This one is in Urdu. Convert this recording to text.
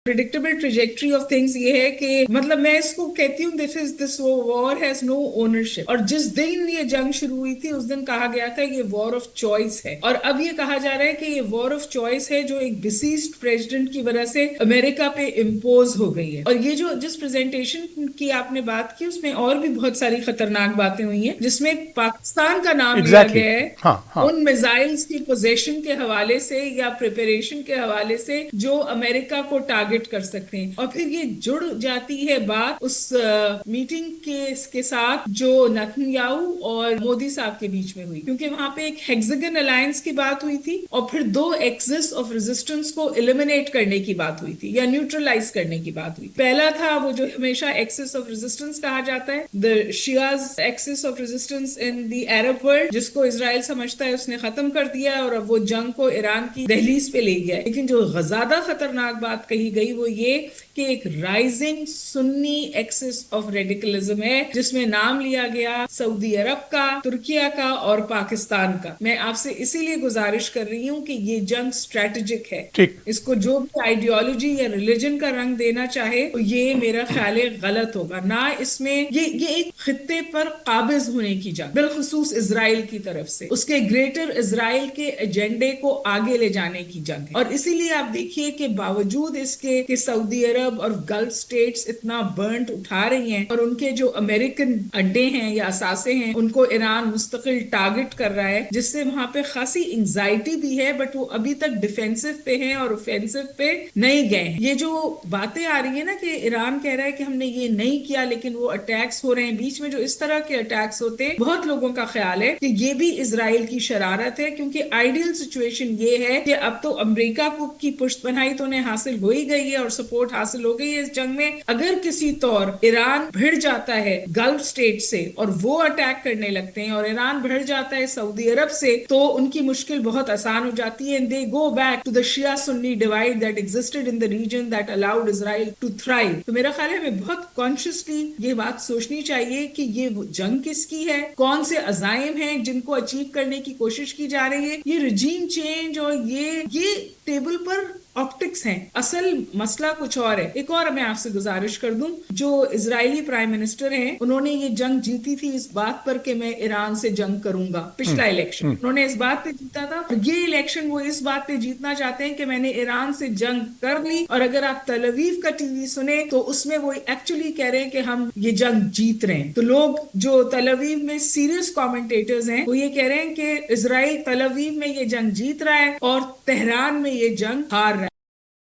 predictable trajectory of things یہ ہے کہ مطلب میں اس کو کہتی ہوں this war has no ownership. اور جس دن یہ جنگ شروع ہوئی تھی اس دن کہا گیا تھا یہ war of choice ہے، اور اب یہ کہا جا رہا ہے کہ یہ war of choice ہے جو ایک deceased president کی وجہ سے امریکہ پہ امپوز ہو گئی ہے. اور یہ جو جس پریزنٹیشن کی آپ نے بات کی اس میں اور بھی بہت ساری خطرناک باتیں ہوئی ہیں، جس میں پاکستان کا نام لیا گیا ہے ان میزائلز کی پوزیشن کے حوالے سے یا پریپریشن کے حوالے سے جو امریکہ کو ٹارگٹ کر سکتے ہیں. اور پھر یہ جڑ جاتی ہے بات اس میٹنگ کے ساتھ جو نتنیاہو اور مودی صاحب کے بیچ میں ہوئی، کیونکہ وہاں پہ ایک ہیگزاگن الائنس کی بات ہوئی تھی اور پھر 2 ایکسس آف ریزسٹنس کو ایلیمینیٹ کرنے کی بات ہوئی تھی یا نیوٹرلائز کرنے کی بات ہوئی. پہلا تھا وہ جو ہمیشہ ایکسس آف ریزسٹنس کہا جاتا ہے، the Shia's axis of resistance in the Arab world، جس کو اسرائیل سمجھتا ہے اس نے ختم کر دیا اور اب وہ جنگ کو ایران کی دہلیز پہ لے گیا ہے. لیکن جو زیادہ خطرناک بات کہی گئی وہ یہ کہ ایک rising Sunni axis of radicalism ہے جس میں نام لیا گیا سعودی عرب کا، ترکیہ کا اور پاکستان کا. میں آپ سے اسی لیے گزارش کر رہی ہوں کہ یہ جنگ اسٹریٹجک ہے. اس کو جو بھی آئیڈیالوجی یا ریلیجن کا رنگ دینا چاہے یہ میرا خیال ہے غلط ہوگا. نہ اس میں یہ ایک خطے پر قابض ہونے کی جنگ، بالخصوص اسرائیل کی طرف سے اس کے گریٹر اسرائیل کے ایجنڈے کو آگے لے جانے کی جنگ ہے. اور اسی لیے آپ دیکھیے کہ باوجود اس کے کہ سعودی عرب اور گلف سٹیٹس اتنا برنٹ اٹھا رہی ہیں اور ان کے جو امریکن اڈے ہیں یا اثاثے ہیں ان کو ایران مستقل ٹارگٹ کر رہا ہے، جس سے وہاں پہ خاصی انگزائٹی بھی ہے، بٹ وہ ابھی تک ڈیفینسو پہ ہیں اور اوفینسو پہ نہیں گئے ہیں. یہ جو باتیں آ رہی ہیں نا کہ ایران کہہ رہا ہے کہ ہم نے یہ نہیں کیا لیکن وہ اٹیکس ہو رہے ہیں بیچ میں، جو اس طرح کے اٹیکس ہوتے ہیں بہت لوگوں کا خیال ہے کہ یہ بھی اسرائیل کی شرارت ہے، کیونکہ آئیڈیل سچویشن یہ ہے کہ اب تو امریکہ کو کی پشت پناہی تو انہیں حاصل ہو ہی گئی ہے اور سپورٹ حاصل ہو گئی ہے اس جنگ میں. اگر کسی طور ایران بھڑ جاتا ہے گلف سٹیٹ سے اور وہ اٹیک کرنے لگتے ہیں اور ایران بھڑ جاتا ہے سعودی عرب سے تو ان کی مشکل بہت آسان ہو جاتی ہے. and they go back to the Shia Sunni divide that existed in the region that allowed Israel to thrive. تو میرا خیال ہے ہمیں بہت کانشیسلی یہ بات سوچنی چاہیے کہ یہ جنگ کس کی ہے، کون سے عزائم ہیں جن کو اچیو کرنے کی کوشش کی جا رہی ہے. یہ رجیم چینج اور یہ ٹیبل پر آپٹکس ہیں، اصل مسئلہ کچھ اور ہے. ایک اور میں آپ سے گزارش کر دوں، جو اسرائیلی پرائم منسٹر ہیں انہوں نے یہ جنگ جیتی تھی اس بات پر کہ میں ایران سے جنگ کروں گا. پچھلا الیکشن انہوں نے اس بات پہ جیتا تھا، یہ الیکشن وہ اس بات پہ جیتنا چاہتے ہیں کہ میں نے ایران سے جنگ کر لی. اور اگر آپ تل اویو کا ٹی وی سنیں تو اس میں وہ ایکچولی کہہ رہے ہیں کہ ہم یہ جنگ جیت رہے ہیں. تو لوگ جو تل اویو میں سیریس کامنٹیٹرز ہیں وہ یہ کہہ رہے ہیں کہ اسرائیل تل اویو میں یہ جنگ جیت رہا ہے اور تہران میں یہ جنگ ہار رہا ہے.